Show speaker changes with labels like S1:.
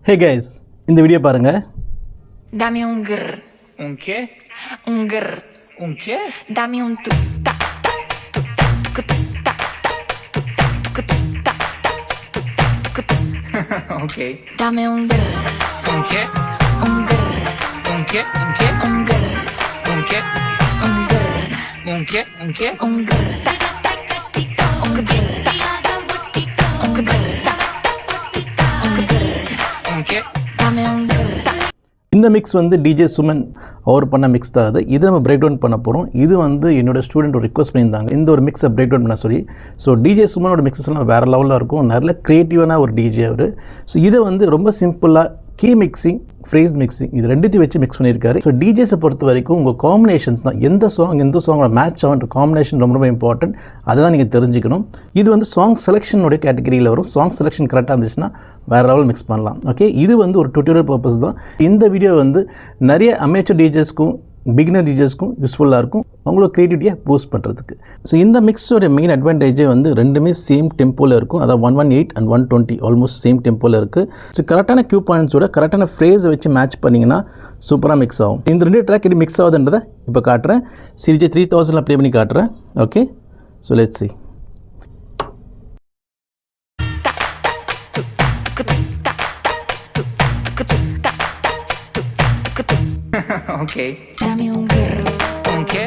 S1: Hey guys, இந்த video பாருங்க.
S2: Dame un grr.
S3: Un qué?
S2: Un grr.
S3: Un qué?
S2: Dame un tu ta ta tu ta cu tu ta ta tu ta cu tu ta ta tu ta cu tu.
S3: Ok.
S2: Dame un grr.
S3: Un qué?
S2: Un grr.
S3: Un qué? Un qué?
S2: Un grr.
S3: Un qué?
S2: Un grr.
S3: Un qué? Un qué?
S2: Un grr. Ta ta ta ti ta. Un grr. Ta ta ti ta. Un grr. Ta ta ti ta. Un grr.
S3: Un qué?
S2: Dame un grr.
S1: இந்த mix வந்து DJ Suman அவர் பண்ண mix தான் அது. இதை நம்ம break down பண்ண போகிறோம். இது வந்து என்னோட ஸ்டூடெண்ட் ஒரு ரிக்வஸ்ட் பண்ணியிருந்தாங்க இந்த ஒரு மிக்ஸை பிரேக் டவுன் பண்ண சொல்லி. ஸோ டிஜே சுமனோட மிக்ஸஸ்லாம் வேறு லெவலில் இருக்கும். நல்ல க்ரியேட்டிவான ஒரு டிஜே அவர். ஸோ இதை வந்து ரொம்ப சிம்பிளாக கீ மிக்சிங், ஃப்ரேஸ் மிக்சிங் இது ரெண்டுத்தையும் வச்சு மிக்ஸ் பண்ணியிருக்காரு. ஸோ டிஜேஸை பொறுத்த வரைக்கும் உங்கள் காம்பினேஷன்ஸ் தான் எந்த சாங்கோட மேட்ச் ஆகிற காம்பினேஷன் ரொம்ப ரொம்ப இம்பார்ட்டன்ட். அதை தான் நீங்கள் தெரிஞ்சுக்கணும். இது வந்து சாங் செலெக்ஷனுடைய கேட்டகரியில் வரும். சாங் செலெக்ஷன் கரெக்டாக இருந்துச்சுன்னா வேறு லெவல் மிக்ஸ் பண்ணலாம். ஓகே, இது வந்து ஒரு டுட்டோரியல் பர்பஸ் தான். இந்த வீடியோ வந்து நிறைய அமேச்சர் டிஜேஸ்க்கும் பிகினர் டிஜேஸ்க்கும் யூஸ்ஃபுல்லாக இருக்கும், அவங்களோட க்ரியேட்டிவிட்டியை பூஸ்ட் பண்ணுறதுக்கு. ஸோ இந்த மிக்ஸோட மெயின் அட்வான்டேஜே வந்து ரெண்டுமே சேம் டெம்போவில் இருக்கும். அதாவது 118 அண்ட் 120 ஆல்மோஸ்ட் சேம் டெம்போவில் இருக்குது. ஸோ கரெக்டான கியூ பாயிண்ட்ஸோட கரெக்டான ஃப்ரேஸை வச்சு மேட்ச் பண்ணிங்கன்னா சூப்பராக மிக்ஸ் ஆகும். இந்த ரெண்டு ட்ராக் எப்படி மிக்ஸ் ஆகுதுன்றதை இப்போ காட்டுறேன். சிஜே 3000 ப்ளே பண்ணி காட்டுறேன். Okay, so let's see.
S3: Ok.
S2: Dame un grr.
S3: Un qué?